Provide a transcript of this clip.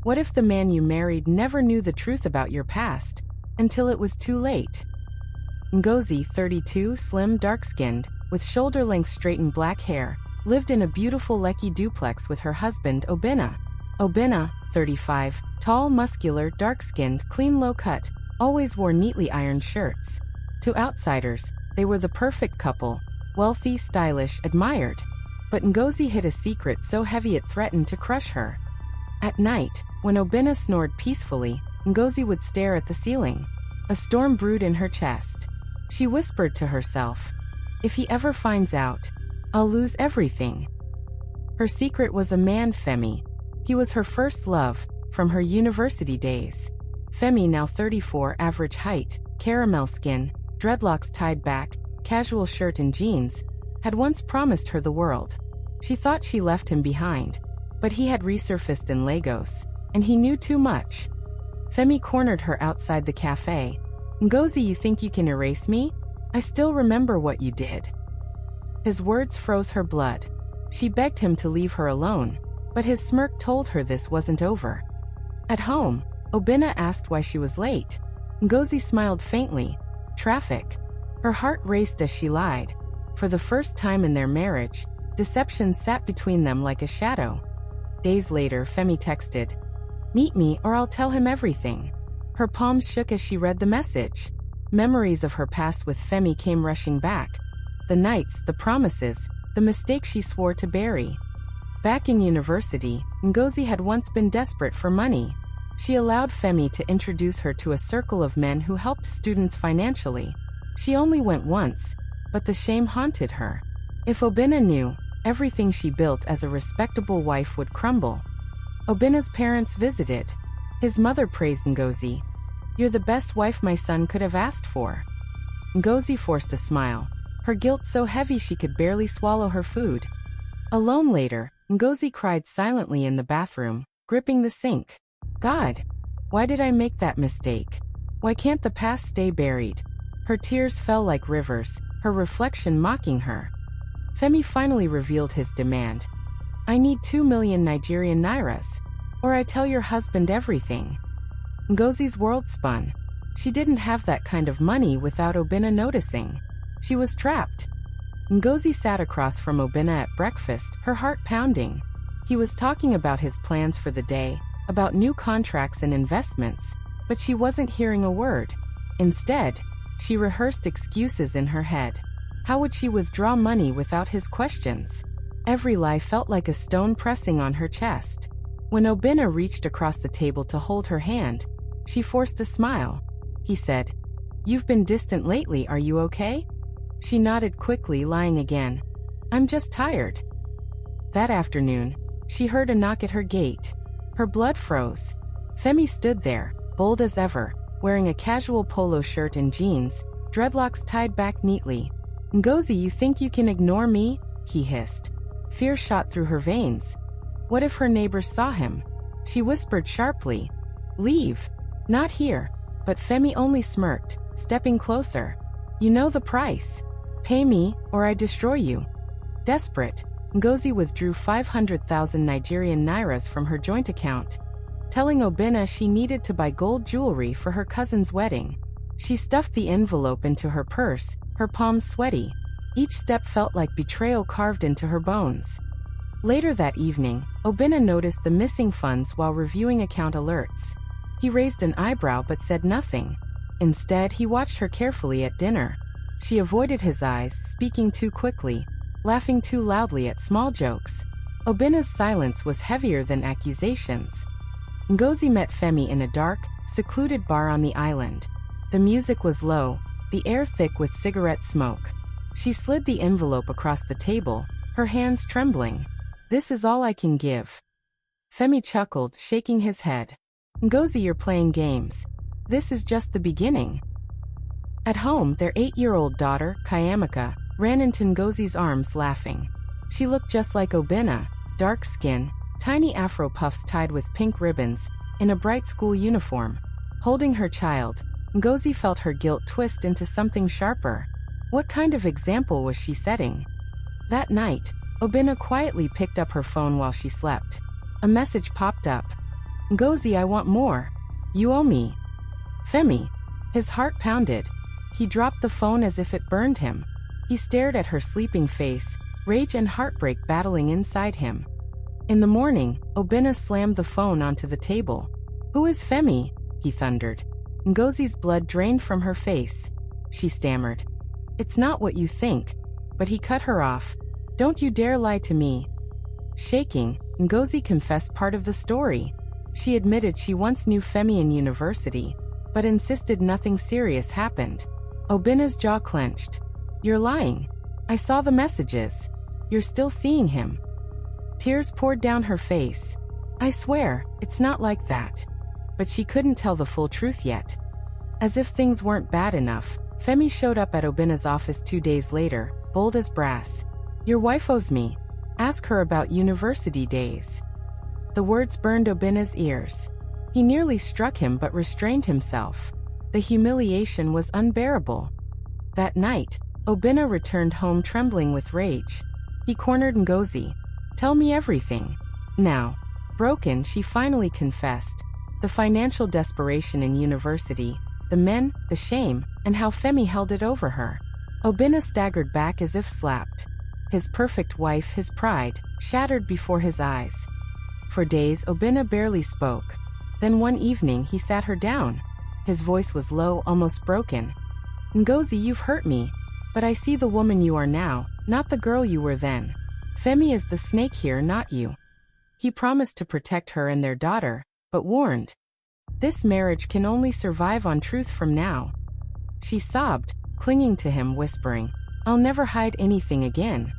What if the man you married never knew the truth about your past, until it was too late? Ngozi, 32, slim, dark-skinned, with shoulder-length straightened black hair, lived in a beautiful Lekki duplex with her husband, Obinna. Obinna, 35, tall, muscular, dark-skinned, clean, low-cut, always wore neatly ironed shirts. To outsiders, they were the perfect couple, wealthy, stylish, admired. But Ngozi hid a secret so heavy it threatened to crush her. At night, when Obinna snored peacefully, Ngozi would stare at the ceiling. A storm brewed in her chest. She whispered to herself, "If he ever finds out, I'll lose everything." Her secret was a man, Femi. He was her first love, from her university days. Femi, now 34, average height, caramel skin, dreadlocks tied back, casual shirt and jeans, had once promised her the world. She thought she left him behind, but he had resurfaced in Lagos, and he knew too much. Femi cornered her outside the cafe. "Ngozi, you think you can erase me? I still remember what you did." His words froze her blood. She begged him to leave her alone, but his smirk told her this wasn't over. At home, Obinna asked why she was late. Ngozi smiled faintly. "Traffic." Her heart raced as she lied. For the first time in their marriage, deception sat between them like a shadow. Days later, Femi texted, "Meet me or I'll tell him everything." Her palms shook as she read the message. Memories of her past with Femi came rushing back. The nights, the promises, the mistakes she swore to bury. Back in university, Ngozi had once been desperate for money. She allowed Femi to introduce her to a circle of men who helped students financially. She only went once, but the shame haunted her. If Obinna knew, everything she built as a respectable wife would crumble. Obinna's parents visited. His mother praised Ngozi. "You're the best wife my son could have asked for." Ngozi forced a smile, her guilt so heavy she could barely swallow her food. Alone later, Ngozi cried silently in the bathroom, gripping the sink. "God, why did I make that mistake? Why can't the past stay buried?" Her tears fell like rivers, her reflection mocking her. Femi finally revealed his demand. "I need 2 million Nigerian nairas, or I tell your husband everything." Ngozi's world spun. She didn't have that kind of money without Obinna noticing. She was trapped. Ngozi sat across from Obinna at breakfast, her heart pounding. He was talking about his plans for the day, about new contracts and investments, but she wasn't hearing a word. Instead, she rehearsed excuses in her head. How would she withdraw money without his questions? Every lie felt like a stone pressing on her chest. When Obinna reached across the table to hold her hand, she forced a smile. He said, "You've been distant lately, are you okay?" She nodded quickly, lying again. "I'm just tired." That afternoon, she heard a knock at her gate. Her blood froze. Femi stood there, bold as ever, wearing a casual polo shirt and jeans, dreadlocks tied back neatly. "Ngozi, you think you can ignore me?" he hissed. Fear shot through her veins. What if her neighbors saw him? She whispered sharply, "Leave." "Not here." But Femi only smirked, stepping closer. "You know the price. Pay me, or I destroy you." Desperate, Ngozi withdrew 500,000 Nigerian nairas from her joint account, telling Obinna she needed to buy gold jewelry for her cousin's wedding. She stuffed the envelope into her purse, her palms sweaty. Each step felt like betrayal carved into her bones. Later that evening, Obinna noticed the missing funds while reviewing account alerts. He raised an eyebrow but said nothing. Instead, he watched her carefully at dinner. She avoided his eyes, speaking too quickly, laughing too loudly at small jokes. Obinna's silence was heavier than accusations. Ngozi met Femi in a dark, secluded bar on the island. The music was low, the air thick with cigarette smoke. She slid the envelope across the table, her hands trembling. "This is all I can give." Femi chuckled, shaking his head. "Ngozi, you're playing games. This is just the beginning." At home, their 8-year-old daughter, Kayamaka, ran into Ngozi's arms laughing. She looked just like Obinna, dark skin, tiny afro puffs tied with pink ribbons, in a bright school uniform. Holding her child, Ngozi felt her guilt twist into something sharper. What kind of example was she setting? That night, Obinna quietly picked up her phone while she slept. A message popped up. Ngozi, I want more. You owe me. Femi. His heart pounded. He dropped the phone as if it burned him. He stared at her sleeping face, rage and heartbreak battling inside him. In the morning, Obinna slammed the phone onto the table. Who is Femi? He thundered. Ngozi's blood drained from her face. She stammered. It's not what you think. But he cut her off. Don't you dare lie to me. Shaking, Ngozi confessed part of the story. She admitted she once knew Femi in university, but insisted nothing serious happened. Obinna's jaw clenched. You're lying. I saw the messages. You're still seeing him. Tears poured down her face. I swear, it's not like that. But she couldn't tell the full truth yet. As if things weren't bad enough, Femi showed up at Obinna's office 2 days later, bold as brass. Your wife owes me. Ask her about university days. The words burned Obinna's ears. He nearly struck him but restrained himself. The humiliation was unbearable. That night, Obinna returned home trembling with rage. He cornered Ngozi. Tell me everything. Now, broken, she finally confessed. The financial desperation in university, the men, the shame, and how Femi held it over her. Obinna staggered back as if slapped. His perfect wife, his pride, shattered before his eyes. For days, Obinna barely spoke. Then one evening, he sat her down. His voice was low, almost broken. Ngozi, you've hurt me. But I see the woman you are now, not the girl you were then. Femi is the snake here, not you. He promised to protect her and their daughter, but warned. This marriage can only survive on truth from now. She sobbed, clinging to him, whispering, I'll never hide anything again.